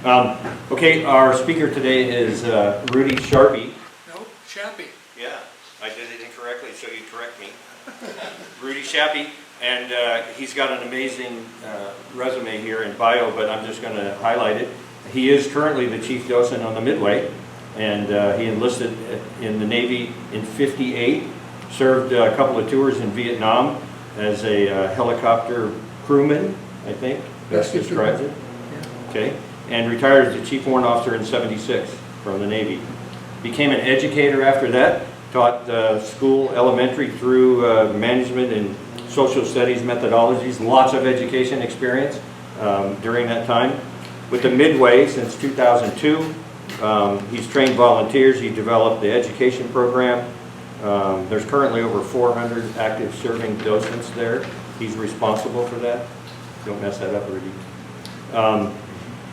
Okay, our speaker today is Rudy SHAPPEE. No, SHAPPEE. Yeah, I did it incorrectly, so you correct me. Rudy SHAPPEE, and he's got an amazing resume here in bio, but I'm just going to highlight it. He is currently the chief docent on the Midway, and he enlisted in the Navy in '58, served a couple of tours in Vietnam as a helicopter crewman, I think, best describes it. Yeah. Okay, and retired as the chief warrant officer in '76 from the Navy. Became an educator after that, taught school, elementary through management and social studies methodologies, lots of education experience during that time. With the Midway since 2002, he's trained volunteers, he developed the education program. There's currently over 400 active serving docents there. He's responsible for that. Don't mess that up, Rudy.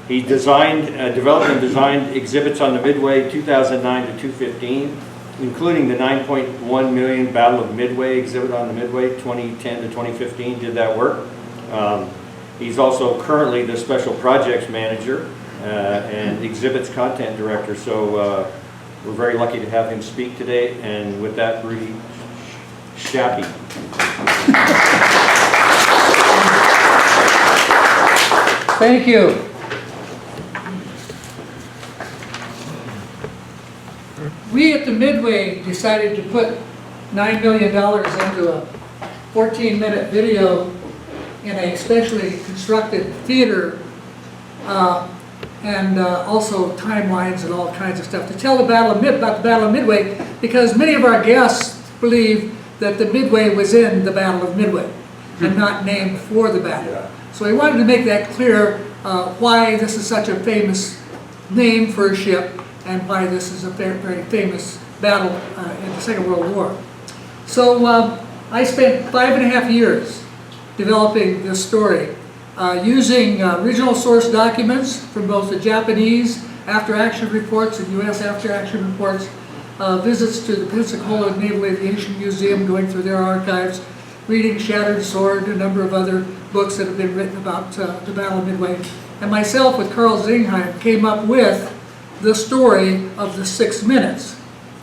He designed, developed and designed exhibits on the Midway 2009 to 2015, including the 9.1 million Battle of Midway exhibit on the Midway 2010 to 2015, did that work. He's also currently the special projects manager and exhibits content director, so we're very lucky to have him speak today. And with that, Rudy SHAPPEE. Thank you. We at the Midway decided to put $9 million into a 14-minute video in a specially constructed theater and also timelines and all kinds of stuff to tell about the Battle of Midway, because many of our guests believe that the Midway was in the Battle of Midway and not named for the battle. Yeah. So we wanted to make that clear why this is such a famous name for a ship and why this is a very, very famous battle in the Second World War. So I spent 5.5 years developing this story using original source documents from both the Japanese after-action reports and U.S. after-action reports, visits to the Pensacola Naval Aviation Museum, going through their archives, reading Shattered Sword, a number of other books that have been written about the Battle of Midway, and myself with Carl Zingheim came up with the story of the 6 minutes.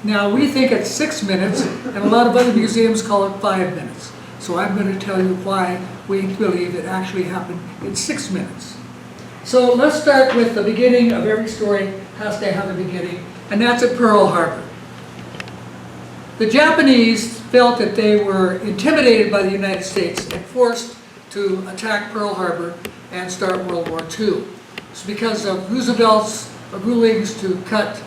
Now we think it's 6 minutes, and a lot of other museums call it 5 minutes. So I'm going to tell you why we believe it actually happened in 6 minutes. So let's start with the beginning of every story has to have a beginning, and that's at Pearl Harbor. The Japanese felt that they were intimidated by the United States and forced to attack Pearl Harbor and start World War II. It's because of Roosevelt's rulings to cut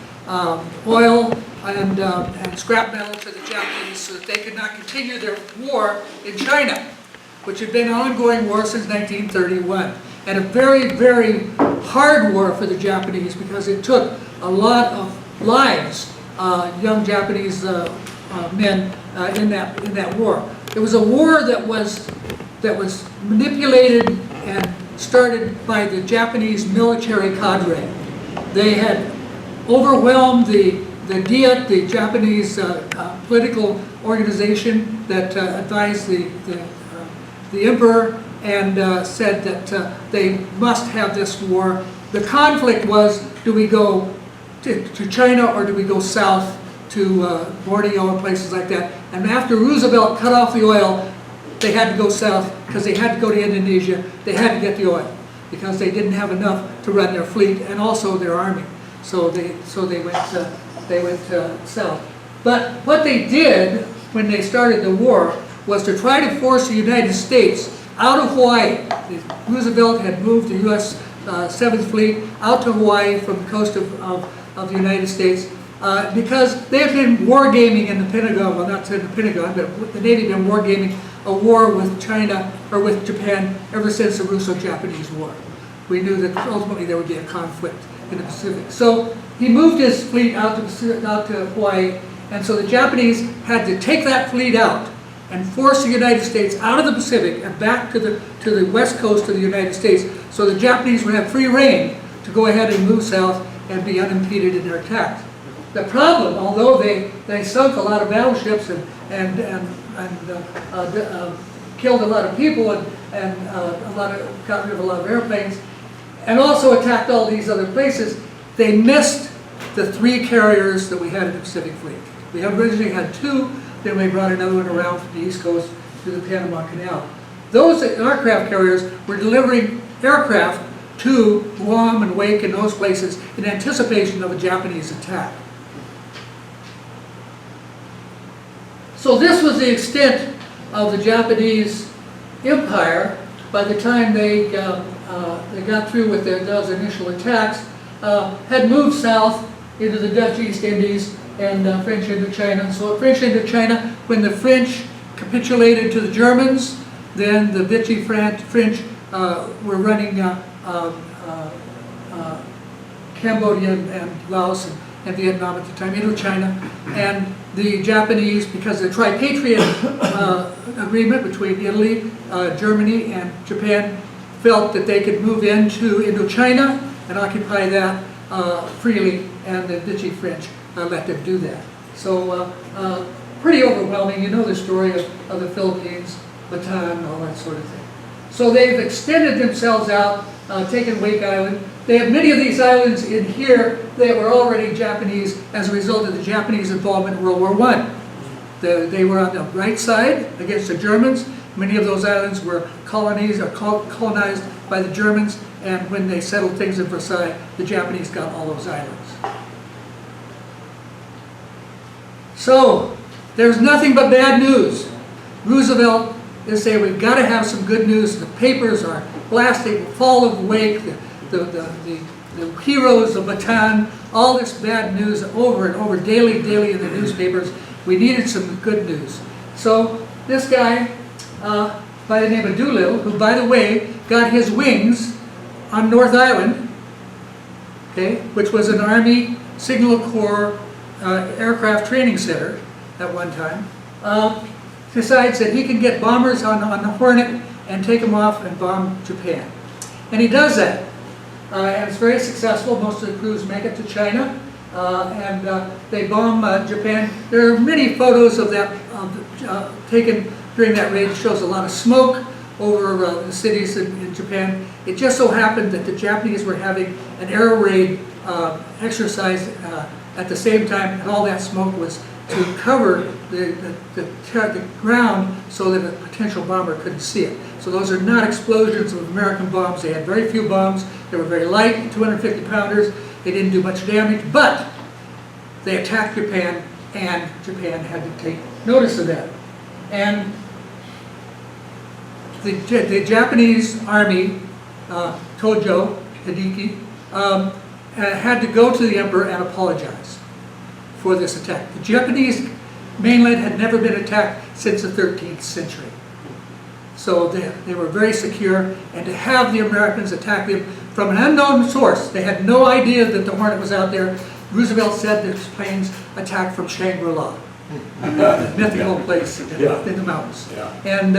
oil and scrap metal to the Japanese so that they could not continue their war in China, which had been an ongoing war since 1931. And a very, very hard war for the Japanese because it took a lot of lives, young Japanese men in that war. It was a war that was manipulated and started by the Japanese military cadre. They had overwhelmed the Diet, the Japanese political organization that advised the emperor, and said that they must have this war. The conflict was, do we go to China or do we go south to Borneo and places like that? And after Roosevelt cut off the oil, they had to go south because they had to go to Indonesia. They had to get the oil because they didn't have enough to run their fleet and also their army. So they went south. But what they did when they started the war was to try to force the United States out of Hawaii. Roosevelt had moved the U.S. 7th Fleet out to Hawaii from the coast of the United States because they had been wargaming in the Pentagon, well not in the Pentagon, but the Navy had been wargaming a war with China or with Japan ever since the Russo-Japanese War. We knew that ultimately there would be a conflict in the Pacific. So he moved his fleet out to Hawaii, and so the Japanese had to take that fleet out and force the United States out of the Pacific and back to the west coast of the United States, so the Japanese would have free reign to go ahead and move south and be unimpeded in their attacks. The problem, although they sunk a lot of battleships and killed a lot of people and got rid of a lot of airplanes, and also attacked all these other places. They missed the 3 carriers that we had in the Pacific Fleet. We had originally had 2, then we brought another one around from the East Coast to the Panama Canal. Those aircraft carriers were delivering aircraft to Guam and Wake and those places in anticipation of a Japanese attack. So this was the extent of the Japanese empire by the time they got through with those initial attacks. Had moved south into the Dutch East Indies and French Indochina. So French Indochina, when the French capitulated to the Germans, then the Vichy French were running Cambodia and Laos and Vietnam at the time, Indochina, and the Japanese, because of the tripatriate agreement between Italy, Germany, and Japan, felt that they could move into Indochina and occupy that freely, and the Vichy French let them do that. So pretty overwhelming. You know the story of the Philippines, Bataan, all that sort of thing. So they've extended themselves out, taken Wake Island. They have many of these islands in here that were already Japanese as a result of the Japanese involvement in World War I. They were on the right side against the Germans. Many of those islands were colonies or colonized by the Germans, and when they settled things in Versailles, the Japanese got all those islands. So, there's nothing but bad news. Roosevelt is saying we've got to have some good news. The papers are blasting the fall of Wake, the heroes of Bataan, all this bad news over and over, daily in the newspapers. We needed some good news. So this guy, by the name of Doolittle, who, by the way, got his wings on North Island, okay, which was an Army Signal Corps aircraft training center at one time, decides that he can get bombers on the Hornet and take them off and bomb Japan. And he does that. And it's very successful. Most of the crews make it to China, and they bomb Japan. There are many photos of that taken during that raid. It shows a lot of smoke over the cities in Japan. It just so happened that the Japanese were having an air raid exercise at the same time, and all that smoke was to cover the ground so that a potential bomber couldn't see it. So those are not explosions of American bombs. They had very few bombs. They were very light, 250 pounders. They didn't do much damage, but they attacked Japan, and Japan had to take notice of that. And the Japanese army, Tojo Hideki, had to go to the emperor and apologize for this attack. The Japanese mainland had never been attacked since the 13th century. So they were very secure, and to have the Americans attack them from an unknown source, they had no idea that the Hornet was out there. Roosevelt said that his planes attacked from Shangri-La, a mythical place in the mountains. Yeah. And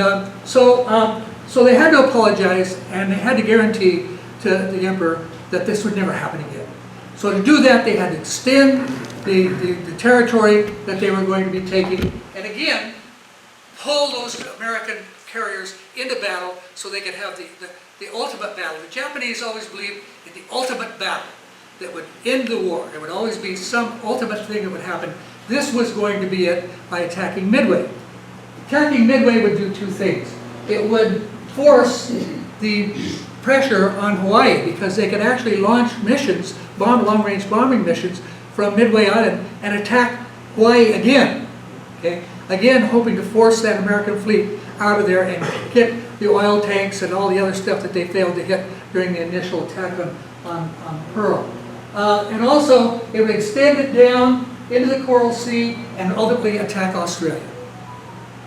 so they had to apologize, and they had to guarantee to the emperor that this would never happen again. So to do that, they had to extend the territory that they were going to be taking, and again, pull those American carriers into battle so they could have the ultimate battle. The Japanese always believed in the ultimate battle that would end the war. There would always be some ultimate thing that would happen. This was going to be it by attacking Midway. Attacking Midway would do two things. It would force the pressure on Hawaii, because they could actually launch missions, long-range bombing missions from Midway Island and attack Hawaii again. Okay? Again, hoping to force that American fleet out of there and hit the oil tanks and all the other stuff that they failed to hit during the initial attack on Pearl. And also, it would extend it down into the Coral Sea and ultimately attack Australia.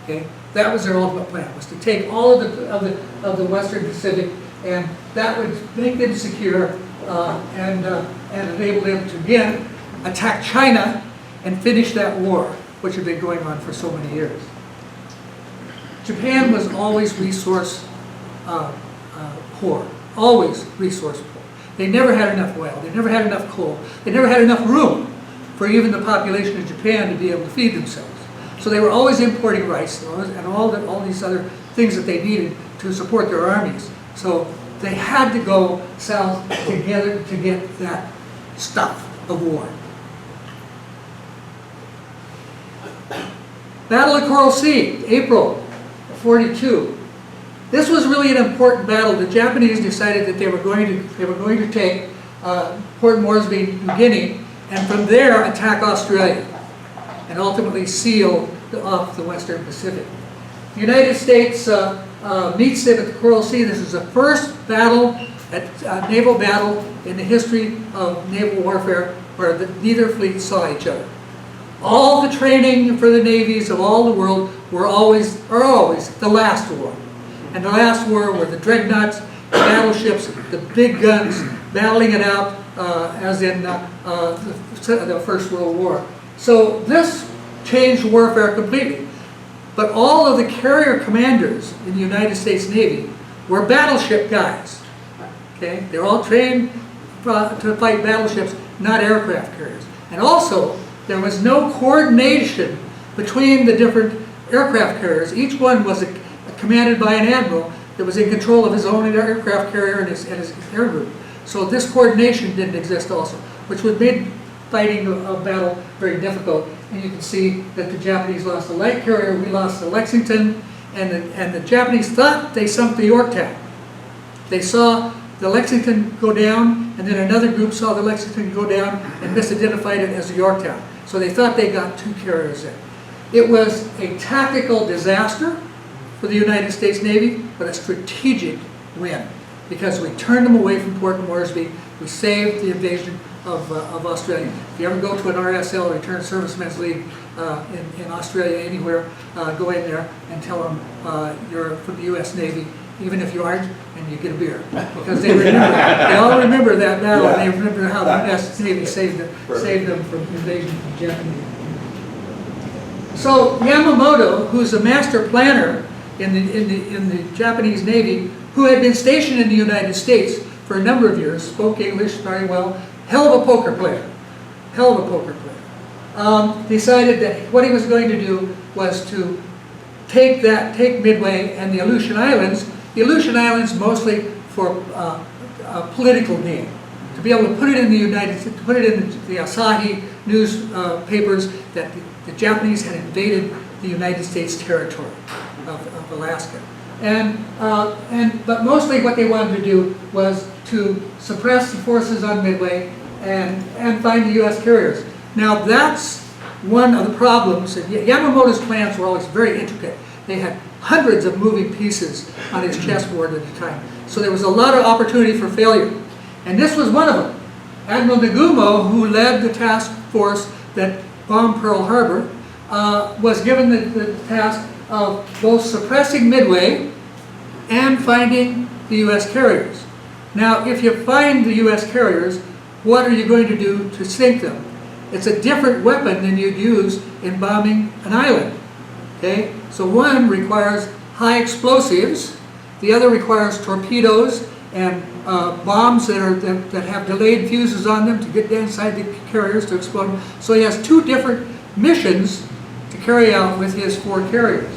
Okay? That was their ultimate plan, was to take all of the Western Pacific, and that would make them secure and enable them to again attack China and finish that war, which had been going on for so many years. Japan was always resource poor, always resource poor. They never had enough oil, they never had enough coal, they never had enough room for even the population of Japan to be able to feed themselves. So they were always importing rice and all these other things that they needed to support their armies. So they had to go south together to get that stuff of war. Battle of Coral Sea, April of 42. This was really an important battle. The Japanese decided that they were going to take Port Moresby, New Guinea, and from there attack Australia, and ultimately seal off the Western Pacific. The United States meets them at the Coral Sea. This is the first battle, naval battle in the history of naval warfare where neither fleet saw each other. All the training for the navies of all the world are always the last war. And the last war were the dreadnoughts, the battleships, the big guns, battling it out as in the First World War. So this changed warfare completely. But all of the carrier commanders in the United States Navy were battleship guys. Okay? They're all trained to fight battleships, not aircraft carriers. And also, there was no coordination between the different aircraft carriers. Each one was commanded by an admiral that was in control of his own aircraft carrier and his air group. So this coordination didn't exist also, which would make fighting a battle very difficult. And you can see that the Japanese lost the light carrier, we lost the Lexington, and the Japanese thought they sunk the Yorktown. They saw the Lexington go down, and then another group saw the Lexington go down and misidentified it as the Yorktown. So they thought they got two carriers in. It was a tactical disaster for the United States Navy, but a strategic win, because we turned them away from Port Moresby. We saved the invasion of Australia. If you ever go to an RSL, Returned Servicemen's League, in Australia, anywhere, go in there and tell them you're from the U.S. Navy, even if you aren't, and you get a beer. Because they remember, they all remember that battle, and they remember how the U.S. Navy saved them from invasion from the Japanese. So Yamamoto, who's a master planner in the Japanese Navy, who had been stationed in the United States for a number of years, spoke English very well, hell of a poker player, decided that what he was going to do was to take Midway and the Aleutian Islands. The Aleutian Islands mostly for a political gain, to be able to put it in the Asahi newspapers that the Japanese had invaded the United States territory of Alaska. But mostly what they wanted to do was to suppress the forces on Midway and find the U.S. carriers. Now that's one of the problems. Yamamoto's plans were always very intricate. They had hundreds of moving pieces on his chessboard at the time. So there was a lot of opportunity for failure. And this was one of them. Admiral Nagumo, who led the task force that bombed Pearl Harbor, was given the task of both suppressing Midway and finding the U.S. carriers. Now, if you find the U.S. carriers, what are you going to do to sink them? It's a different weapon than you'd use in bombing an island. Okay? So one requires high explosives, the other requires torpedoes and bombs that have delayed fuses on them to get inside the carriers to explode them. So he has two different missions to carry out with his 4 carriers.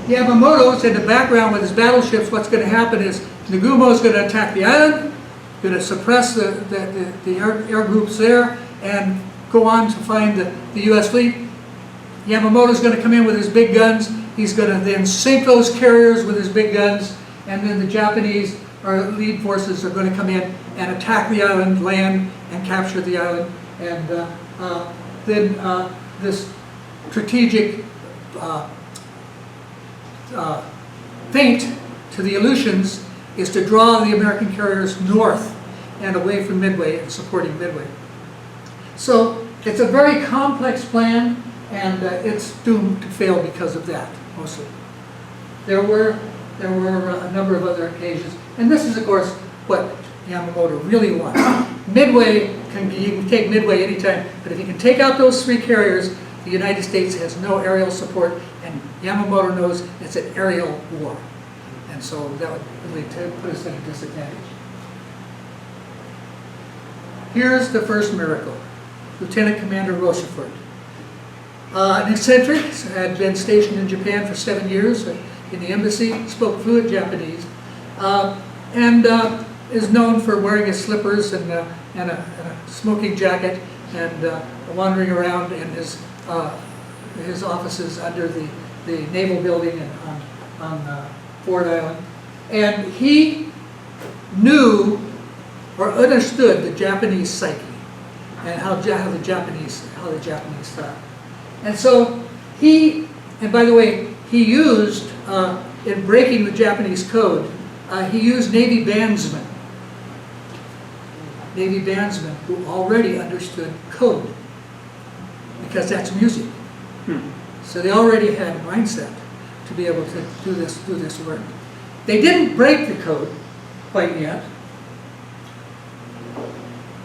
Yamamoto's in the background with his battleships. What's going to happen is Nagumo's going to attack the island, going to suppress the air groups there, and go on to find the U.S. fleet. Yamamoto's going to come in with his big guns. He's going to then sink those carriers with his big guns, and then the Japanese or lead forces are going to come in and attack the island, land, and capture the island. And then this strategic feint to the Aleutians is to draw the American carriers north and away from Midway and supporting Midway. So it's a very complex plan, and it's doomed to fail because of that, mostly. There were a number of other occasions, and this is, of course, what Yamamoto really wants. Midway, you can take Midway anytime, but if you can take out those 3 carriers, the United States has no aerial support, and Yamamoto knows it's an aerial war. And so that would really put us at a disadvantage. Here's the first miracle. Lieutenant Commander Rochefort. An eccentric, had been stationed in Japan for 7 years in the embassy, spoke fluent Japanese. and is known for wearing his slippers and a smoking jacket and wandering around in his offices under the naval building on Ford Island. And he knew or understood the Japanese psyche and how the Japanese thought. And so and by the way, he used, in breaking the Japanese code, he used Navy bandsmen who already understood code, because that's music. So they already had a mindset to be able to do this work. They didn't break the code quite yet.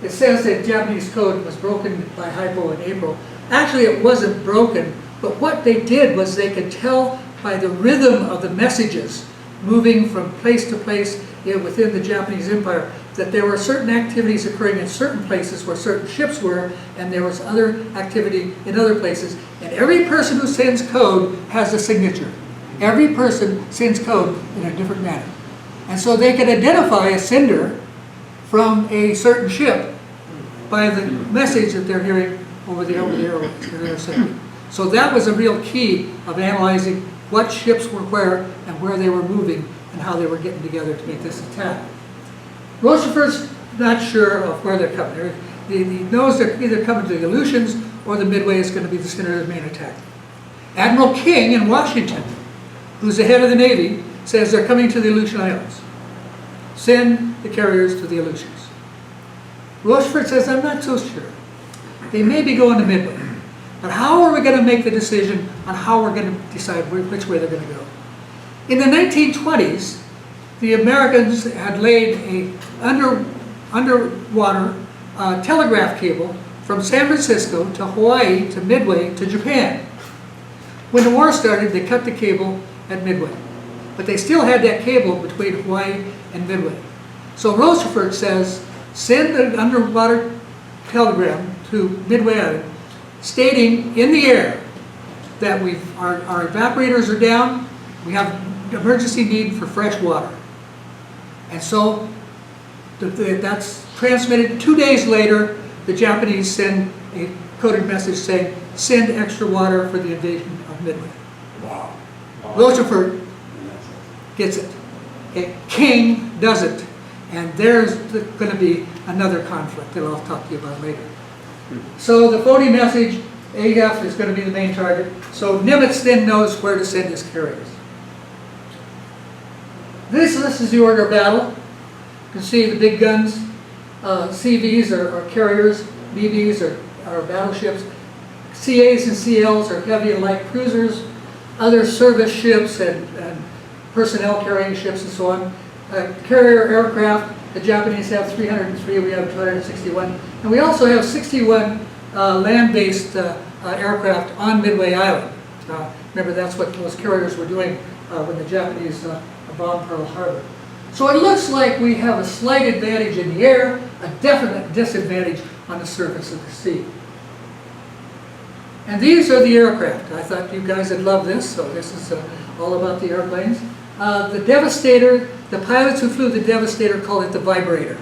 It says that Japanese code was broken by Hypo in April. Actually, it wasn't broken, but what they did was they could tell by the rhythm of the messages moving from place to place within the Japanese Empire that there were certain activities occurring in certain places where certain ships were, and there was other activity in other places. And every person who sends code has a signature. Every person sends code in a different manner. And so they could identify a sender from a certain ship by the message that they're hearing over the airwaves that they're sending. So that was a real key of analyzing what ships were where and where they were moving and how they were getting together to make this attack. Rochefort's not sure of where they're coming. He knows they're either coming to the Aleutians or the Midway is going to be the center of the main attack. Admiral King in Washington, who's the head of the Navy, says they're coming to the Aleutian Islands. Send the carriers to the Aleutians. Rochefort says, I'm not so sure. They may be going to Midway. But how are we going to make the decision on how we're going to decide which way they're going to go? In the 1920s, the Americans had laid a underwater telegraph cable from San Francisco to Hawaii to Midway to Japan. When the war started, they cut the cable at Midway. But they still had that cable between Hawaii and Midway. So Rochefort says, send an underwater telegram to Midway Island stating in the air that our evaporators are down, we have emergency need for fresh water. And so that's transmitted. 2 days later, the Japanese send a coded message saying, send extra water for the invasion of Midway. Wow. Rochefort gets it. Okay? King doesn't. And there's going to be another conflict that I'll talk to you about later. So the phony message, AF is going to be the main target. So Nimitz then knows where to send his carriers. This is the order of battle. You can see the big guns. CVs are carriers. BVs are battleships. CAs and CLs are heavy and light cruisers. Other service ships and personnel carrying ships and so on. Carrier aircraft, the Japanese have 303, we have 261. And we also have 61 land-based aircraft on Midway Island. Remember, that's what those carriers were doing when the Japanese bombed Pearl Harbor. So it looks like we have a slight advantage in the air, a definite disadvantage on the surface of the sea. And these are the aircraft. I thought you guys would love this, so this is all about the airplanes. The Devastator, the pilots who flew the Devastator called it the Vibrator.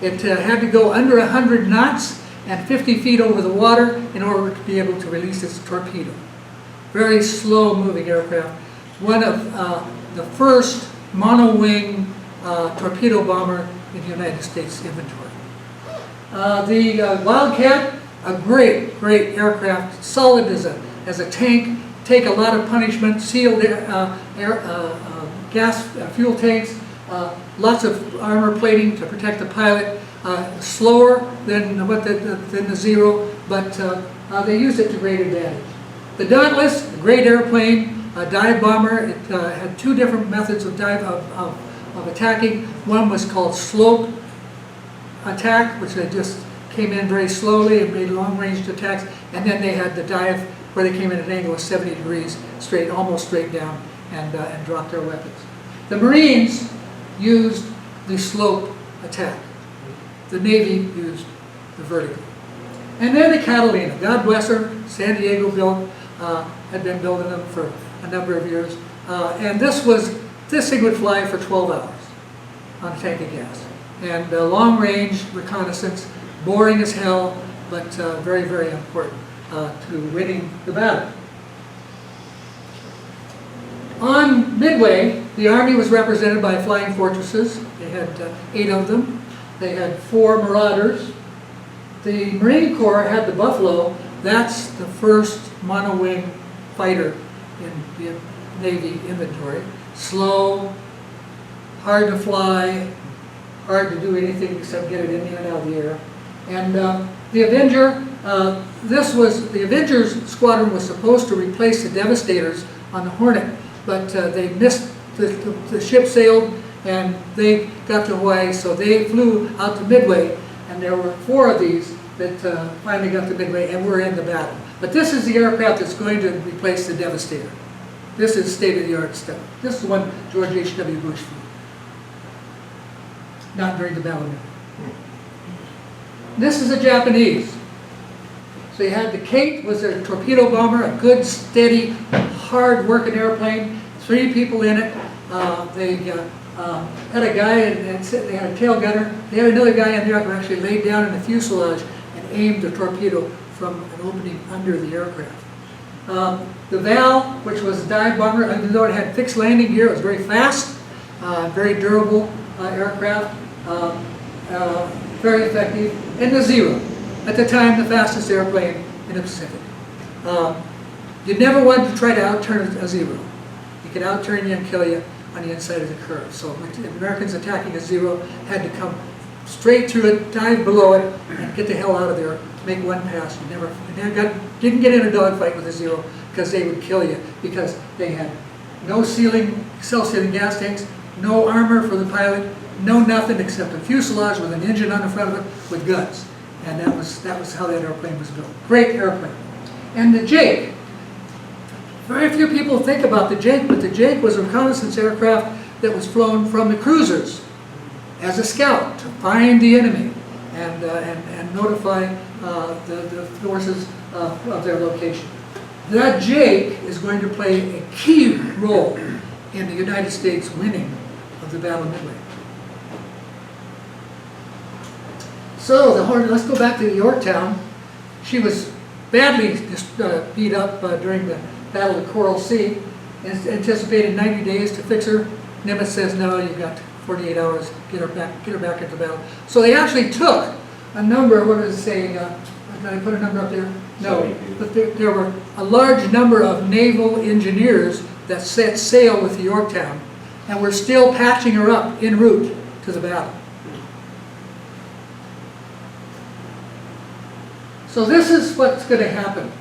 It had to go under 100 knots and 50 feet over the water in order to be able to release its torpedo. Very slow moving aircraft. One of the first mono-wing torpedo bomber in the United States inventory. The Wildcat, a great aircraft, solid as a tank, take a lot of punishment, sealed fuel tanks, lots of armor plating to protect the pilot, slower than the Zero, but they used it to great advantage. The Dauntless, a great airplane, a dive bomber. It had two different methods of attacking. One was called slope attack, which they just came in very slowly and made long-range attacks, and then they had the dive where they came in at an angle of 70 degrees, straight, almost straight down, and dropped their weapons. The Marines used the slope attack. The Navy used the vertical. And then the Catalina, God bless her, San Diego built, had been building them for a number of years. And this thing would fly for 12 hours. on a tank of gas. And long-range reconnaissance, boring as hell, but very, very important to winning the battle. On Midway, the Army was represented by flying fortresses. They had 8 of them. They had 4 Marauders. The Marine Corps had the Buffalo. That's the first monowing fighter in the Navy inventory. Slow, hard to fly, hard to do anything except get it in and out of the air. And the Avenger, the Avengers squadron was supposed to replace the Devastators on the Hornet, but they missed, the ship sailed and they got to Hawaii, so they flew out to Midway, and there were 4 of these that finally got to Midway and were in the battle. But this is the aircraft that's going to replace the Devastator. This is state-of-the-art stuff. This is the one George H.W. Bush flew. Not during the battle. This is a Japanese. So you had the Kate, was a torpedo bomber, a good, steady, hard-working airplane. 3 people in it. They had a guy, and they had a tail gunner. They had another guy in there who actually laid down in the fuselage and aimed a torpedo from an opening under the aircraft. The Val, which was a dive bomber, even though it had fixed landing gear, it was very fast, very durable aircraft, very effective. And the Zero, at the time the fastest airplane in the Pacific. You never wanted to try to outturn a Zero. He could outturn you and kill you on the inside of the curve. So the Americans attacking a Zero had to come straight through it, dive below it, and get the hell out of there. Make one pass. You didn't get in a dogfight with a Zero because they would kill you, because they had no self-sealing gas tanks, no armor for the pilot, no nothing except a fuselage with an engine on the front of it with guns. And that was how that airplane was built. Great airplane. And the Jake. Very few people think about the Jake, but the Jake was a reconnaissance aircraft that was flown from the cruisers as a scout to find the enemy and notify the forces of their location. That Jake is going to play a key role in the United States winning of the Battle of Midway. So the Hornet, let's go back to Yorktown. She was badly beat up during the Battle of the Coral Sea, and anticipated 90 days to fix her. Nimitz says, no, you've got 48 hours, get her back into battle. So they actually took a number, what does it say, did I put a number up there? No, but there were a large number of naval engineers that set sail with the Yorktown, and were still patching her up en route to the battle. So this is what's going to happen.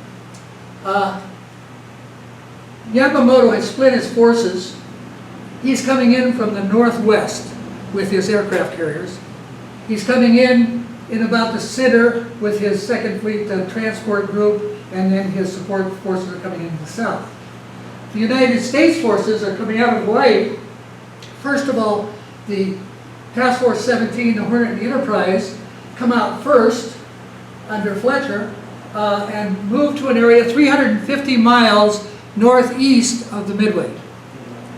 Yamamoto has split his forces. He's coming in from the northwest with his aircraft carriers. He's coming in about the center with his Second Fleet transport group, and then his support forces are coming into the south. The United States forces are coming out of Hawaii. First of all, the Task Force 17, the Hornet and the Enterprise, come out first under Fletcher and move to an area 350 miles northeast of the Midway.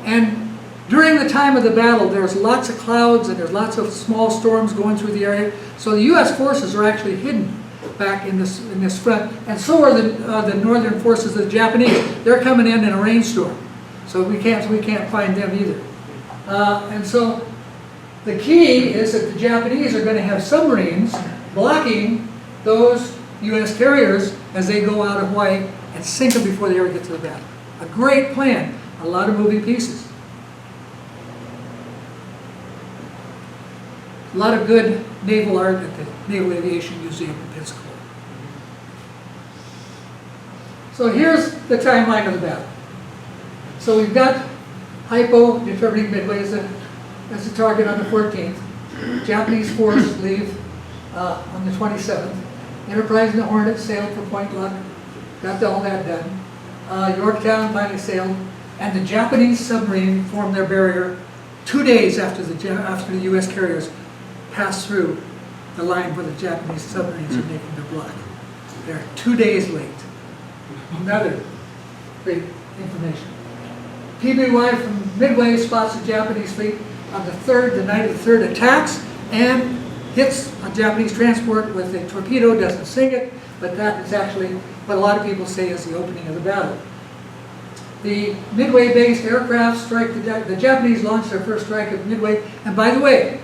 And during the time of the battle, there's lots of clouds and there's lots of small storms going through the area. So the U.S. forces are actually hidden back in this front, and so are the northern forces of the Japanese. They're coming in a rainstorm, so we can't find them either. And so the key is that the Japanese are going to have submarines blocking those U.S. carriers as they go out of Hawaii and sink them before they ever get to the battle. A great plan, a lot of moving pieces. A lot of good naval art at the Naval Aviation Museum in Pensacola. So here's the timeline of the battle. So we've got Hypo determining Midway as the target on the 14th. Japanese force leave on the 27th. Enterprise and the Hornet sailed for Point Luck. Got all that done. Yorktown finally sailed, and the Japanese submarine formed their barrier 2 days after the U.S. carriers passed through the line where the Japanese submarines are making their block. They're 2 days late. Another great information. PBY from Midway spots the Japanese fleet. on the night of the third attacks and hits a Japanese transport with a torpedo, doesn't sink it, but that is actually what a lot of people say is the opening of the battle. The Midway-based aircraft strike, the Japanese launched their first strike at Midway, and by the way,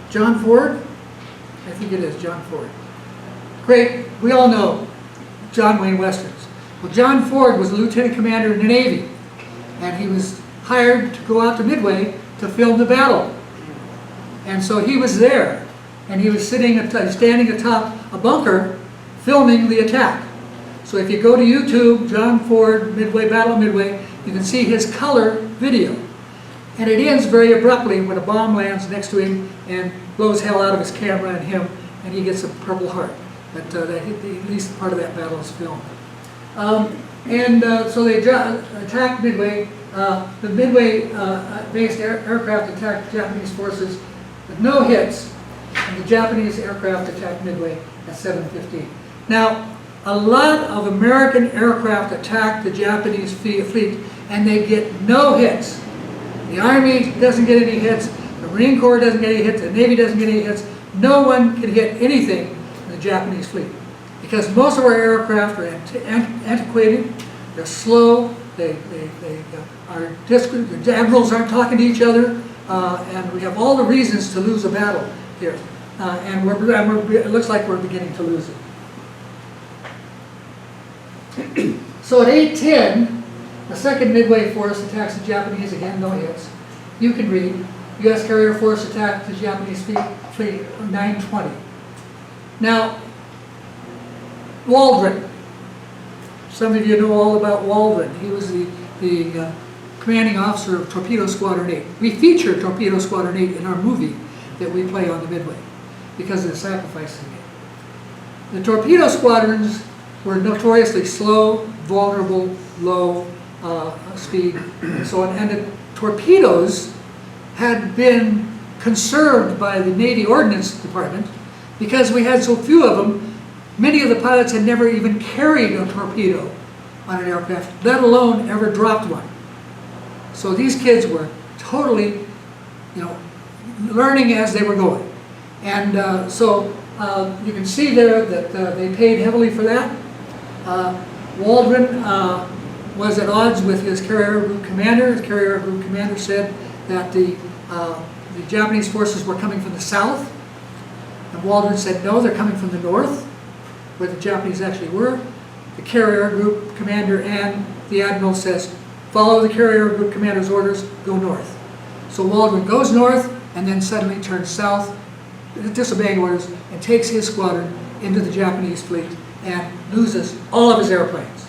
John Ford, I think it is John Ford. Great, we all know John Wayne Westerns. Well, John Ford was a lieutenant commander in the Navy, and he was hired to go out to Midway to film the battle. And so he was there, and he was standing atop a bunker filming the attack. So if you go to YouTube, John Ford, Midway, Battle of Midway, you can see his color video. And it ends very abruptly when a bomb lands next to him and blows hell out of his camera and him, and he gets a Purple Heart. But at least part of that battle is filmed. So they attacked Midway. The Midway-based aircraft attacked Japanese forces with no hits, and the Japanese aircraft attacked Midway at 7:15. Now, a lot of American aircraft attack the Japanese fleet, and they get no hits. The Army doesn't get any hits, the Marine Corps doesn't get any hits, the Navy doesn't get any hits. No one can hit anything in the Japanese fleet, because most of our aircraft are antiquated, they're slow, the admirals aren't talking to each other, and we have all the reasons to lose a battle here. And it looks like we're beginning to lose it. So at 8:10, the 2nd Midway Force attacks the Japanese, again, no hits. You can read. U.S. Carrier Force attacked the Japanese fleet at 9:20. Now, Waldron. Some of you know all about Waldron. He was the commanding officer of Torpedo Squadron 8. We feature Torpedo Squadron 8 in our movie that we play on the Midway because of the sacrifices he made. The torpedo squadrons were notoriously slow, vulnerable, low speed, and so on. And the torpedoes had been conserved by the Navy Ordnance Department because we had so few of them. Many of the pilots had never even carried a torpedo on an aircraft, let alone ever dropped one. So these kids were totally, learning as they were going. And you can see there that they paid heavily for that. Waldron was at odds with his carrier group commander. The carrier group commander said that the Japanese forces were coming from the south. And Waldron said, no, they're coming from the north, where the Japanese actually were. The carrier group commander and the admiral says, follow the carrier group commander's orders, go north. So Waldron goes north and then suddenly turns south, disobeying orders, and takes his squadron into the Japanese fleet and loses all of his airplanes.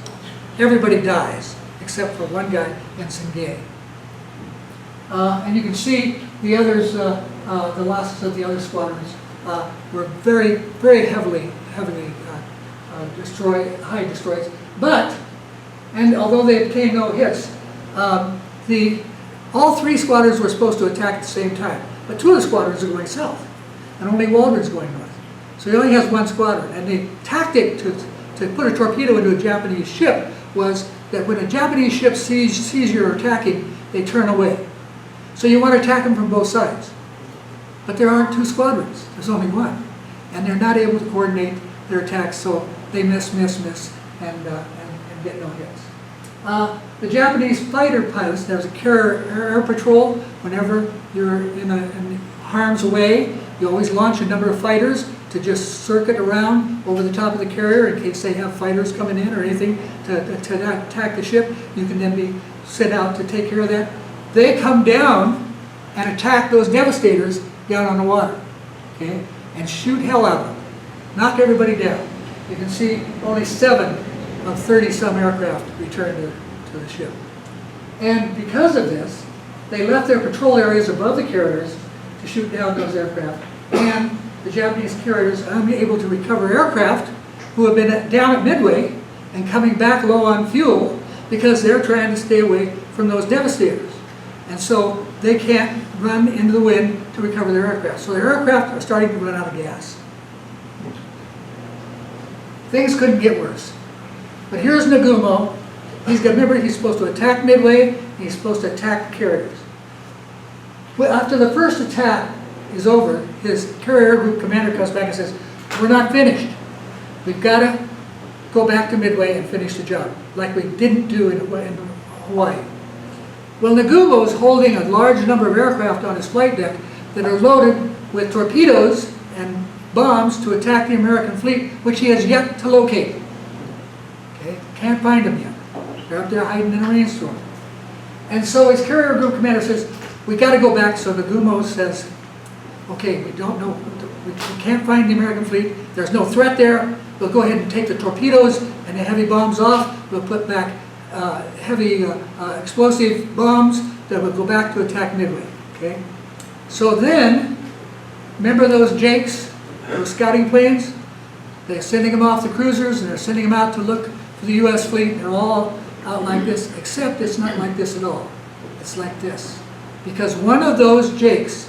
Everybody dies, except for one guy, Ensign Gay. And you can see the others, the losses of the other squadrons were very, very heavily high destroyed. And although they obtained no hits, all 3 squadrons were supposed to attack at the same time. But 2 of the squadrons are going south, and only Waldron's going north. So he only has 1 squadron. And the tactic to put a torpedo into a Japanese ship was that when a Japanese ship sees you're attacking, they turn away. So you want to attack them from both sides. But there aren't 2 squadrons. There's only 1. And they're not able to coordinate their attacks, so they miss, and get no hits. The Japanese fighter pilots, there's a carrier air patrol. Whenever you're in harm's way, you always launch a number of fighters to just circuit around over the top of the carrier in case they have fighters coming in or anything to attack the ship. You can then be sent out to take care of that. They come down and attack those devastators down on the water, okay, and shoot hell out of them. Knock everybody down. You can see only 7 of 30-some aircraft returned to the ship. And because of this, they left their patrol areas above the carriers to shoot down those aircraft. And the Japanese carriers are unable to recover aircraft who have been down at Midway and coming back low on fuel because they're trying to stay away from those devastators. And so they can't run into the wind to recover their aircraft. So their aircraft are starting to run out of gas. Things couldn't get worse. But here's Nagumo. Remember, he's supposed to attack Midway, and he's supposed to attack the carriers. Well, after the first attack is over, his carrier group commander comes back and says, we're not finished. We've got to go back to Midway and finish the job, like we didn't do in Hawaii. Well, Nagumo is holding a large number of aircraft on his flight deck that are loaded with torpedoes and bombs to attack the American fleet, which he has yet to locate. Okay, can't find them yet. They're up there hiding in a rainstorm. And so his carrier group commander says, we got to go back. So Nagumo says, okay, we don't know, we can't find the American fleet. There's no threat there. We'll go ahead and take the torpedoes and the heavy bombs off. We'll put back heavy explosive bombs that will go back to attack Midway. Okay. So then, remember those Jakes, those scouting planes? They're sending them off the cruisers and they're sending them out to look for the U.S. fleet. They're all out like this, except it's not like this at all. It's like this. Because one of those Jakes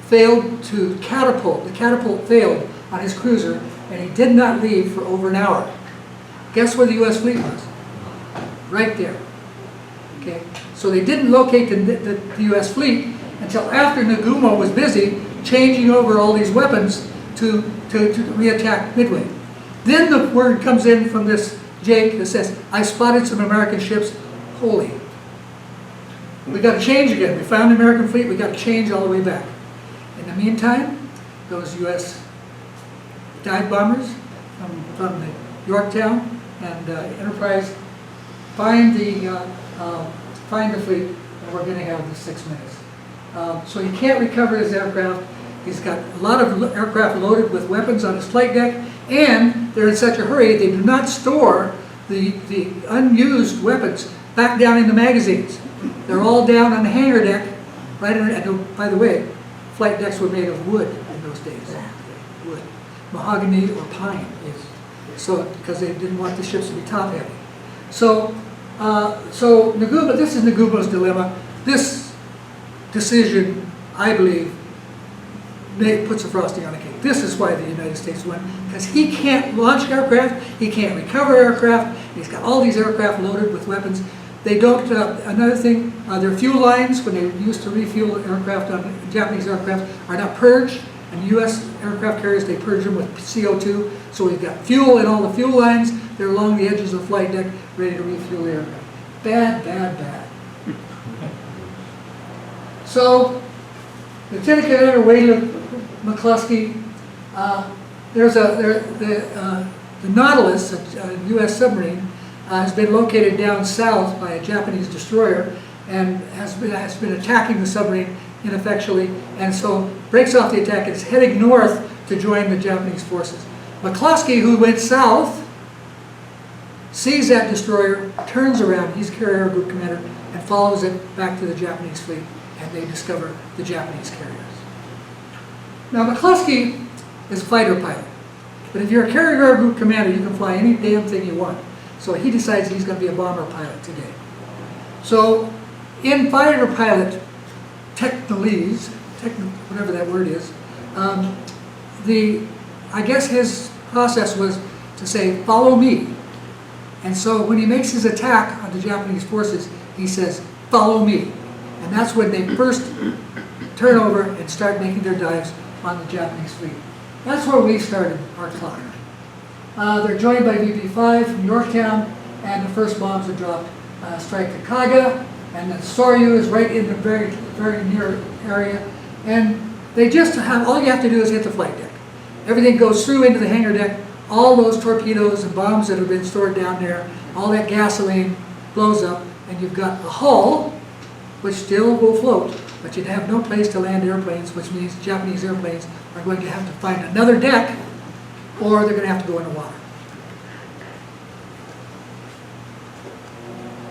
failed to catapult. The catapult failed on his cruiser and he did not leave for over an hour. Guess where the U.S. fleet was? Right there. Okay. So they didn't locate the U.S. fleet until after Nagumo was busy changing over all these weapons to re-attack Midway. Then the word comes in from this Jake that says, I spotted some American ships. Holy. We got to change again. We found the American fleet. We got to change all the way back. In the meantime, those U.S. dive bombers from the Yorktown and Enterprise find the fleet, and we're going to have the 6 minutes. So he can't recover his aircraft. He's got a lot of aircraft loaded with weapons on his flight deck, and they're in such a hurry they do not store the unused weapons back down in the magazines. They're all down on the hangar deck, right under, and by the way, flight decks were made of wood in those days. Wood. Mahogany or pine. So, because they didn't want the ships to be top heavy. So Nagumo, this is Nagumo's dilemma. This decision, I believe, puts a frosting on the cake. This is why the United States won, because he can't launch aircraft, he can't recover aircraft, he's got all these aircraft loaded with weapons. They don't, another thing, their fuel lines, when they used to refuel aircraft on Japanese aircraft, are not purged. And U.S. aircraft carriers, they purge them with CO2. So we've got fuel in all the fuel lines. They're along the edges of the flight deck, ready to refuel the aircraft. Bad, bad, bad. So, Lieutenant Commander Wayland McCluskey, the Nautilus, a U.S. submarine, has been located down south by a Japanese destroyer and has been attacking the submarine ineffectually, and so breaks off the attack and is heading north to join the Japanese forces. McCluskey, who went south, sees that destroyer, turns around, he's carrier group commander, and follows it back to the Japanese fleet, and they discover the Japanese carriers. Now McCluskey is a fighter pilot, but if you're a carrier group commander, you can fly any damn thing you want. So he decides he's going to be a bomber pilot today. So in fighter pilot technolese, whatever that word is, I guess his process was to say, follow me. And so when he makes his attack on the Japanese forces, he says, follow me. And that's when they first turn over and start making their dives on the Japanese fleet. That's where we started our clock. They're joined by VB-5 from Yorktown, and the first bombs are dropped, strike to Kaga, and then Soryu is right in the very, very near area. And they just have, all you have to do is hit the flight deck. Everything goes through into the hangar deck. All those torpedoes and bombs that have been stored down there, all that gasoline blows up, and you've got a hull, which still will float, but you'd have no place to land airplanes, which means Japanese airplanes are going to have to find another deck, or they're going to have to go in the water.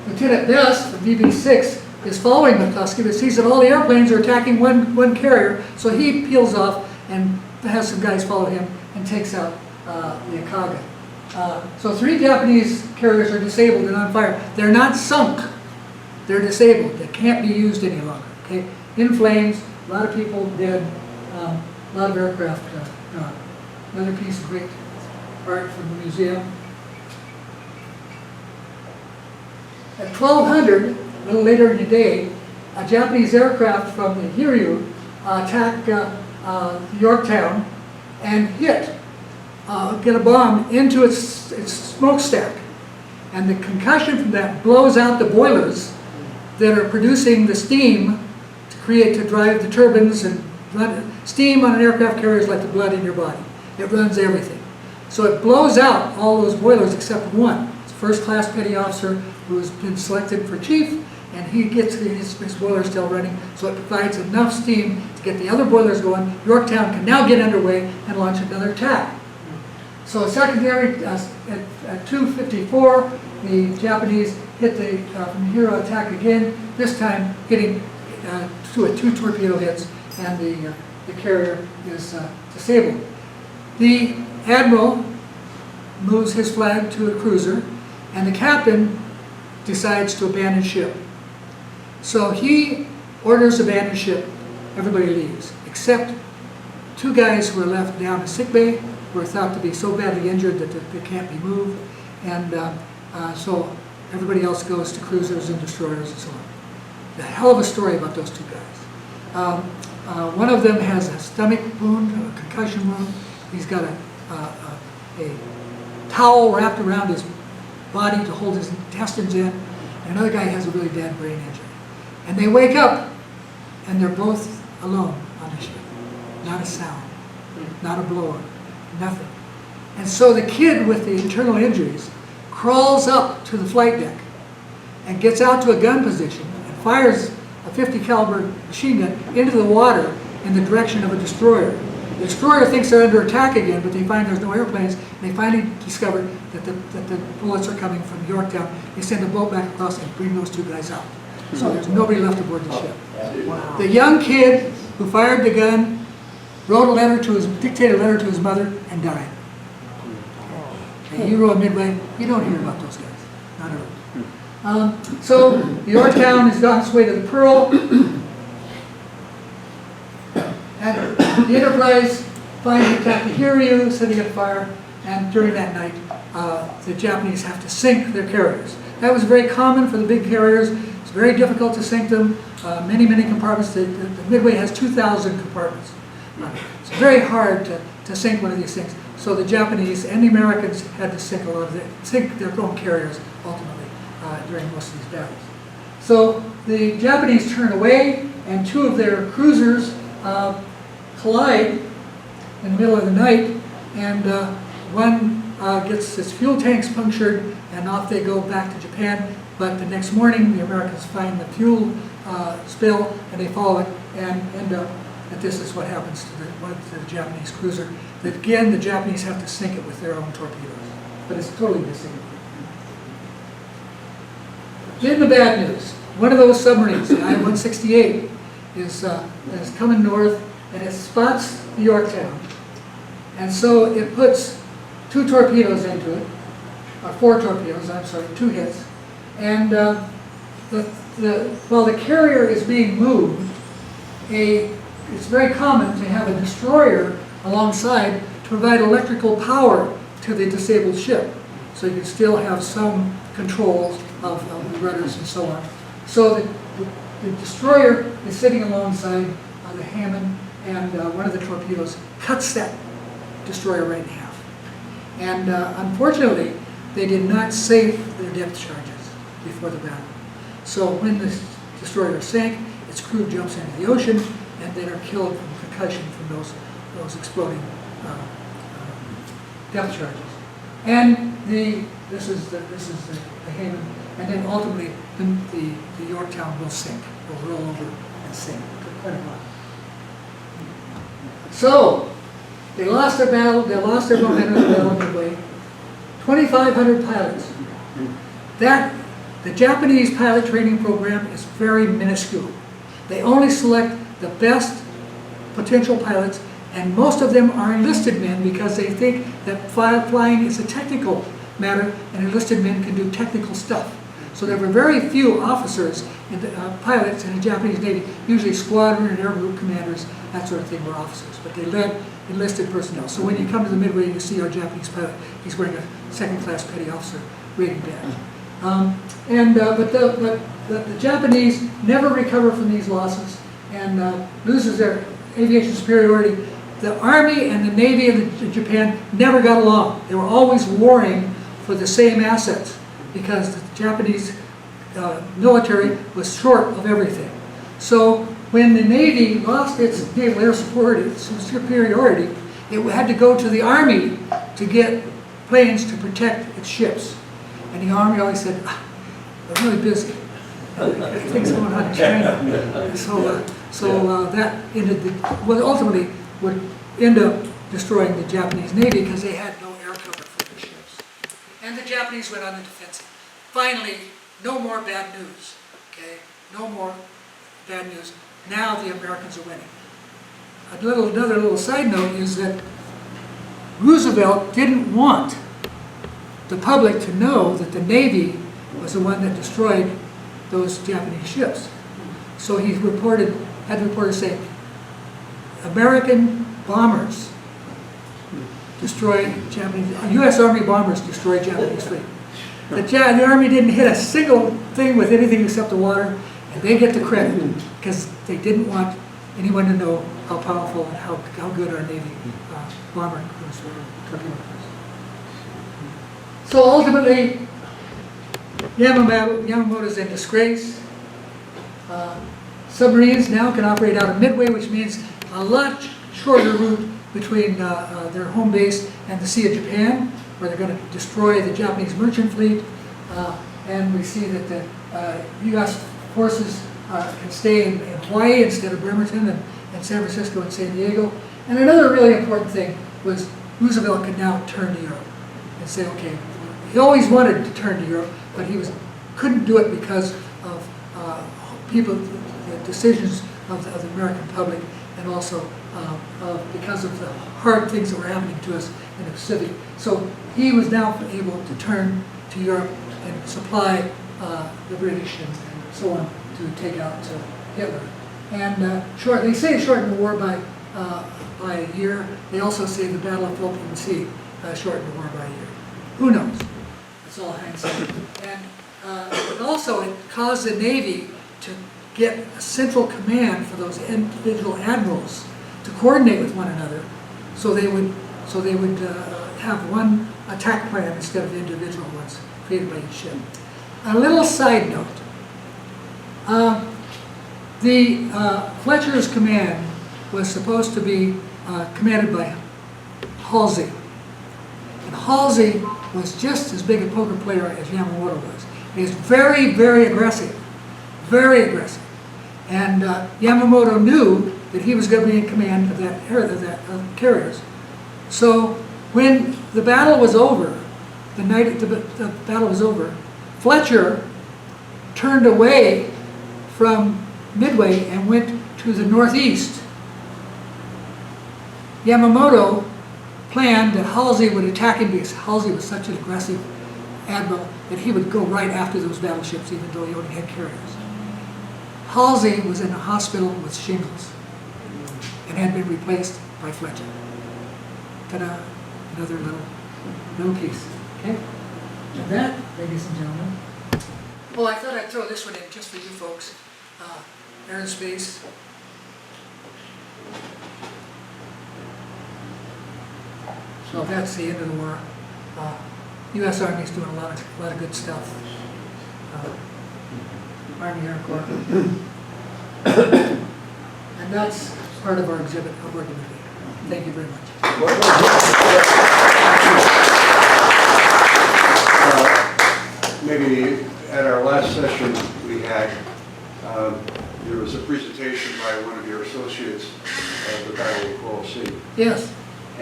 Lieutenant Best from VB-6 is following McCluskey, but sees that all the airplanes are attacking one carrier, so he peels off and has some guys follow him and takes out the Akaga. So 3 Japanese carriers are disabled and on fire. They're not sunk. They're disabled. They can't be used any longer. Okay? In flames, a lot of people dead, a lot of aircraft gone. Another piece of great art from the museum. At 1200, a little later in the day, a Japanese aircraft from the Hiryu attack Yorktown and get a bomb into its smokestack. And the concussion from that blows out the boilers that are producing the steam to drive the turbines, and steam on an aircraft carrier is like the blood in your body. It runs everything. So it blows out all those boilers except one. It's a first-class petty officer who's been selected for chief, and he gets his boiler still running, so it provides enough steam to get the other boilers going. Yorktown can now get underway and launch another attack. So secondary, at 2:54, the Japanese hit from hero attack again, this time hitting two torpedo hits, and the carrier is disabled. The admiral moves his flag to a cruiser, and the captain decides to abandon ship. So he orders abandon ship. Everybody leaves, except two guys who are left down in sick bay, who are thought to be so badly injured that they can't be moved, and so everybody else goes to cruisers and destroyers and so on. A hell of a story about those two guys. One of them has a stomach wound, a concussion wound. He's got a towel wrapped around his body to hold his intestines in, and another guy has a really bad brain injury. And they wake up, and they're both alone on the ship. Not a sound, not a blower, nothing. And so the kid with the internal injuries crawls up to the flight deck and gets out to a gun position and fires a .50 caliber machine gun into the water in the direction of a destroyer. The destroyer thinks they're under attack again, but they find there's no airplanes, and they finally discover that the bullets are coming from Yorktown. They send a boat back across and bring those two guys out. So there's nobody left aboard the ship. Wow. The young kid who fired the gun dictated a letter to his mother, and died. A hero of Midway. You don't hear about those guys, not at all. So Yorktown has got its way to the Pearl, and the Enterprise finally attacked the Hiryu, setting up fire, and during that night, the Japanese have to sink their carriers. That was very common for the big carriers. It's very difficult to sink them. Many compartments. The Midway has 2,000 compartments. It's very hard to sink one of these things. So the Japanese and the Americans had to sink their own carriers ultimately during most of these battles. So the Japanese turn away, and two of their cruisers collide in the middle of the night, and one gets its fuel tanks punctured, and off they go back to Japan. But the next morning, the Americans find the fuel spill, and they follow it and end up. And this is what happens to the Japanese cruiser. That again, the Japanese have to sink it with their own torpedoes, but it's totally missing. Then the bad news: one of those submarines, the I-168, is coming north, and it spots the Yorktown, and so it puts two torpedoes into it, or four torpedoes. I'm sorry, two hits, and while the carrier is being moved, it's very common to have a destroyer alongside to provide electrical power to the disabled ship. So you can still have some controls of the rudders and so on. So the destroyer is sitting alongside the Hammond, and one of the torpedoes cuts that destroyer right in half. And unfortunately, they did not save their depth charges before the battle. So when the destroyer sank, its crew jumps into the ocean, and they are killed from concussion from those exploding depth charges. And this is the Haven, and then ultimately the Yorktown will sink, will roll over and sink quite a lot. So they lost their battle. They lost their momentum in the battle of Midway. 2,500 pilots. The Japanese pilot training program is very minuscule. They only select the best potential pilots, and most of them are enlisted men because they think that flying is a technical matter, and enlisted men can do technical stuff. So there were very few officers and pilots in the Japanese Navy. Usually squadron and air group commanders, that sort of thing, were officers, but they led enlisted personnel. So when you come to the Midway, you see our Japanese pilot. He's wearing a second-class petty officer rating badge. But the Japanese never recover from these losses, and loses their aviation superiority, the Army and the Navy of Japan never got along. They were always warring for the same assets because the Japanese military was short of everything. So when the Navy lost its naval air superiority, it had to go to the Army to get planes to protect its ships. And the Army always said, "We're really busy. Things going on in China." So that ultimately would end up destroying the Japanese Navy because they had no air cover for their ships. And the Japanese went on the defensive. Finally, no more bad news. Okay, no more bad news. Now the Americans are winning. Another little side note is that Roosevelt didn't want the public to know that the Navy was the one that destroyed those Japanese ships. So he had reporters say, American bombers destroy Japanese, U.S. Army bombers destroy Japanese fleet. The Army didn't hit a single thing with anything except the water, and they get the credit because they didn't want anyone to know how powerful and how good our Navy bomber crews were. So ultimately, Yamamoto's in disgrace. Submarines now can operate out of Midway, which means a lot shorter route between their home base and the Sea of Japan, where they're going to destroy the Japanese merchant fleet. And we see that the U.S. forces can stay in Hawaii instead of Bremerton and San Francisco and San Diego. And another really important thing was Roosevelt could now turn to Europe and say, okay, he always wanted to turn to Europe, but he couldn't do it because of the decisions of the American public, and also because of the hard things that were happening to us in the Pacific. So he was now able to turn to Europe and supply the British and so on to take out Hitler. And they say shortened the war by a year. They also say the Battle of Philippine Sea shortened the war by a year. Who knows? It's all hindsight. And but also it caused the Navy to get a central command for those individual admirals to coordinate with one another, so they would have one attack plan instead of individual ones created by each ship. A little side note: the Fletcher's command was supposed to be commanded by Halsey, and Halsey was just as big a poker player as Yamamoto was. He was very, very aggressive, very aggressive. And Yamamoto knew that he was going to be in command of that carriers. So when the battle was over, the night the battle was over, Fletcher turned away from Midway and went to the northeast. Yamamoto planned that Halsey would attack him because Halsey was such an aggressive admiral that he would go right after those battleships, even though he only had carriers. Halsey was in a hospital with shingles and had been replaced by Fletcher. Ta-da! Another little piece. Okay? And that, ladies and gentlemen. Oh, I thought I'd throw this one in just for you folks. Air and space. So that's the end of the war. U.S. Army's doing a lot of good stuff. Army Air Corps. And that's part of our exhibit of working with you. Thank you very much. Maybe at our last session we had, there was a presentation by one of your associates of the Battle of Coral Sea. Yes.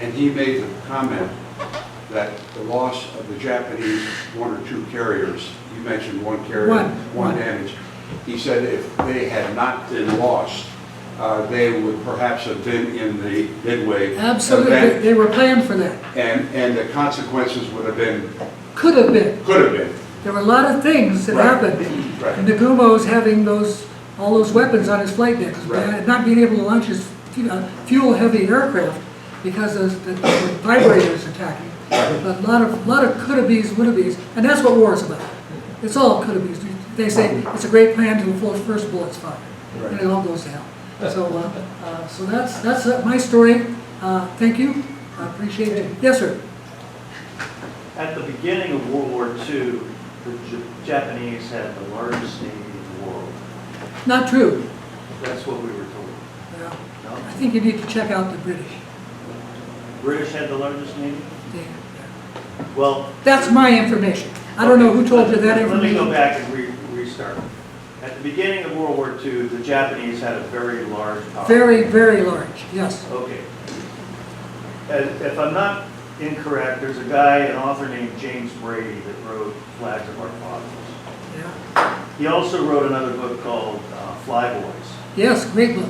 And he made the comment that the loss of the Japanese one or two carriers, you mentioned one carrier, one damage. He said if they had not been lost, they would perhaps have been in the Midway Absolutely, event. they were planned for that. And the consequences would have been... Could have been. Could have been. There were a lot of things that happened. Right. And Nagumo's having all those weapons on his flight decks, not being able to launch his fuel-heavy aircraft because of the vibrators attacking. But a lot of could-have-bees, would-have-bees, and that's what war is about. It's all could-have-bees. They say it's a great plan till the first bullet's fired, and it all goes to hell. So that's my story. Thank you. I appreciate it. Yes, sir. At the beginning of World War II, the Japanese had the largest navy in the world. Not true. That's what we were told. Yeah. No? I think you need to check out the British. British had the largest navy? They- Well, That's my information. I don't know who told you that Let me information. go back and restart. At the beginning of World War II, the Japanese had a very large power. Very, very large, yes. Okay. If I'm not incorrect, there's a guy, an author named James Brady, that wrote Flags of Our Fathers. Yeah. He also wrote another book called Flyboys. Yes, great book.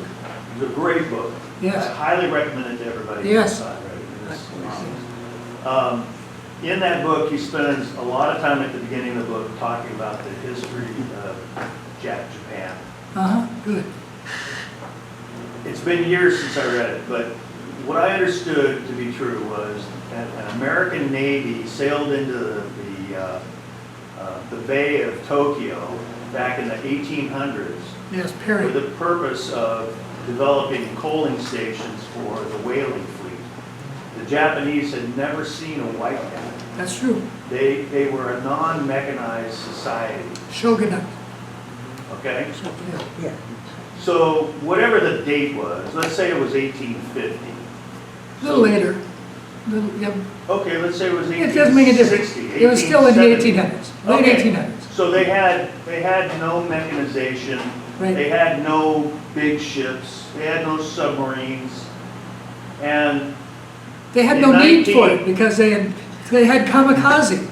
It's a great book. Yes. I highly recommend it to everybody. Yes. In that book, he spends a lot of time at the beginning of the book talking about the history of Japan. Uh-huh, good. It's been years since I read it, but what I understood to be true was that an American Navy sailed into the Bay of Tokyo back in the 1800s Yes, for Perry. the purpose of developing coaling stations for the whaling fleet. The Japanese had never seen a white hat. That's true. They were a non-mechanized society, Shogunate. okay? Yeah. So whatever the date was, let's say it was 1850. A little later. Yeah. Okay, let's say it was It doesn't make a difference. 1860. It was still in the 1870. 1800s, late Okay. 1800s. So they had no mechanization. Right. They had no big ships. They had no submarines. And They had In no need for 19 it because they had kamikaze.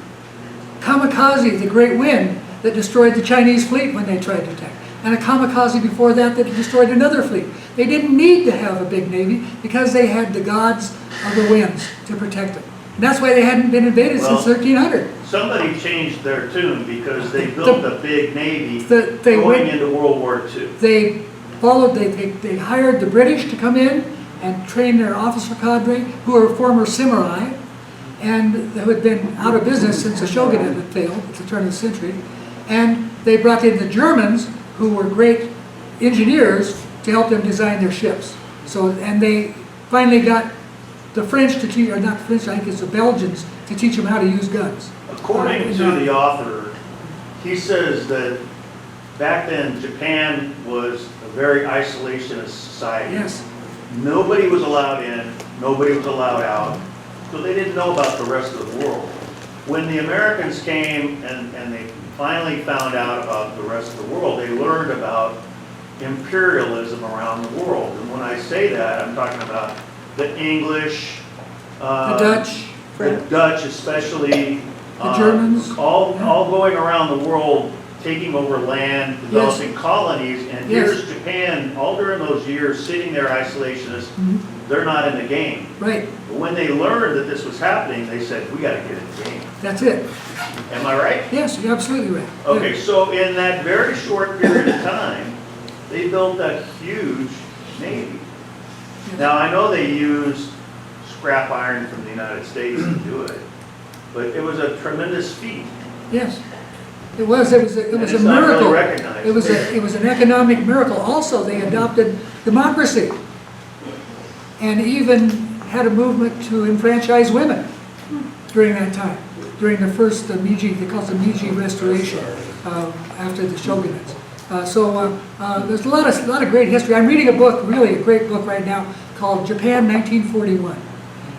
Kamikaze, the great wind that destroyed the Chinese fleet when they tried to attack. And a kamikaze before that that destroyed another fleet. They didn't need to have a big navy because they had the gods of the winds to protect them. And that's why they hadn't been invaded since Well, 1300. somebody changed their tune because they built a big navy they going went- into World War II. They hired the British to come in and train their officer cadre, who were former samurai, and who had been out of business since the shogunate had failed at the turn of the century. And they brought in the Germans, who were great engineers, to help them design their ships. And they finally got the French to teach, or not the French, I think it's the Belgians, to teach them how to use guns. According to the author, he says that back then Japan was a very isolationist society. Yes, Nobody was allowed in, nobody was allowed out, so they didn't know about the rest of the world. When the Americans came and they finally found out about the rest of the world, they learned about imperialism around the world. And when I say that, I'm talking about the English, the Dutch especially, The Germans. all going around the world, taking over land, developing colonies, and Yes. here's Japan, all during those years, sitting there isolationist, they're not in the game. right, But when they learned that this was happening, they said, we gotta get in the game. that's it. Am I right? Yes, you're absolutely right. Okay, so in that very short period of time, they built a huge navy. Now, I know they used scrap iron from the United States to do it, but it was a tremendous feat. Yes, it was a And miracle. it's not really recognized. It was an economic miracle. Also, they adopted democracy and even had a movement to enfranchise women during that time, during the first Meiji, they call it the Meiji Restoration, after the shogunates. There's a lot of great history. I'm reading a book, really a great book right now, called Japan 1941.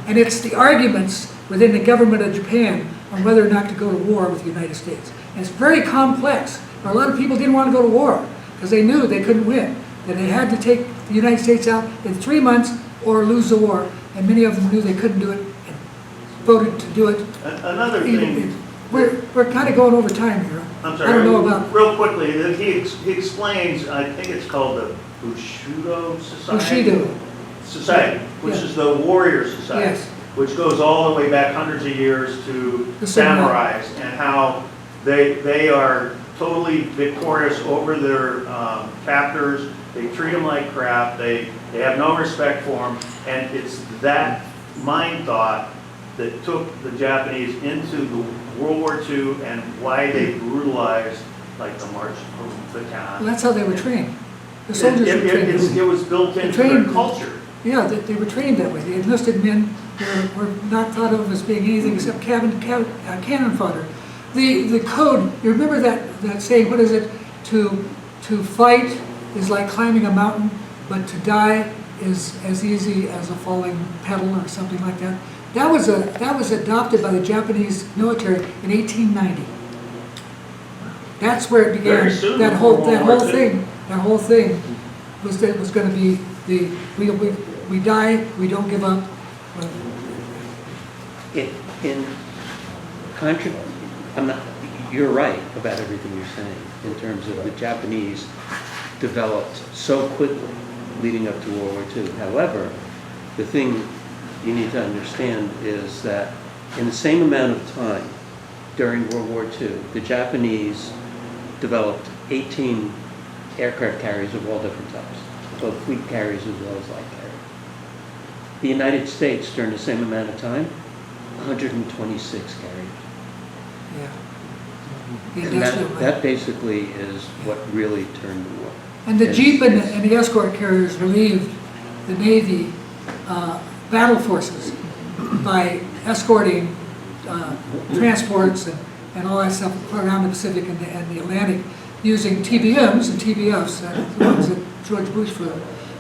And it's the arguments within the government of Japan on whether or not to go to war with the United States. And it's very complex. A lot of people didn't want to go to war because they knew they couldn't win, that they had to take the United States out in 3 months or lose the war. And many of them knew they couldn't do it and voted to do it. Another thing, We're kind of going over time here. I'm I sorry, don't know about real quickly, that he explains, I think it's called the Bushido Society. Bushido. Society, which Yeah. is the warrior society, Yes. which goes all the way back hundreds of years to The samurai. samurais, and how they are totally victorious over their captors. They treat them like crap. They have no respect for them, and it's that mind thought that took the Japanese into the World War II and why they brutalized like the March of Well, Bataan. that's how they were trained. The soldiers were trained. It was built into their trained- culture. Yeah, they were trained that way. The enlisted men were not thought of as being anything except cannon fodder. The code, you remember that saying, what is it? To fight is like climbing a mountain, but to die is as easy as a falling petal or something like that. That was adopted by the Japanese military in 1890. That's where it began. Very soon That before whole World War II. thing was that it was going to be we die, we don't give up. You're right about everything you're saying in terms of the Japanese developed so quickly leading up to World War II. However, the thing you need to understand is that in the same amount of time during World War II, the Japanese developed 18 aircraft carriers of all different types, both fleet carriers as well as light carriers. The United States, during the same amount of time, 126 carriers. Yeah. The And industrial that basically is what really turned the war. And the Yes. Jeep and the escort carriers relieved the Navy battle forces by escorting transports and all that stuff around the Pacific and the Atlantic using TBMs and TBFs, the ones that George Bush flew,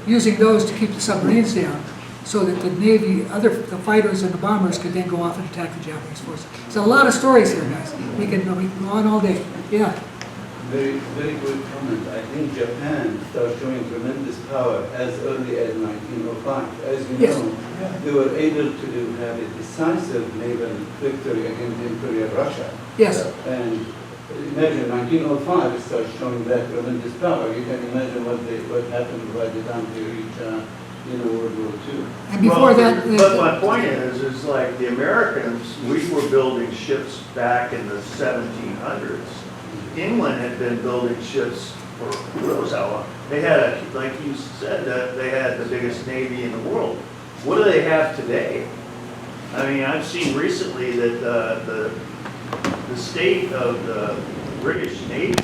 using those to keep the submarines down so that the Navy, the fighters and the bombers could then go off and attack the Japanese forces. So a lot of stories here, guys. We can go on all day. Yeah. Very, very good comment. I think Japan started showing tremendous power as early as 1905. As you Yes. know, they were able to have a decisive naval victory against Imperial Russia. Yes. And imagine 1905 starts showing that tremendous power. You can imagine what happened by the time they reach World War II. And before that, But my point is like the Americans, we were building ships back in the 1700s. England had been building ships for who knows how long. They had, like you said, they had the biggest navy in the world. What do they have today? I mean, I've seen recently that the state of the British Navy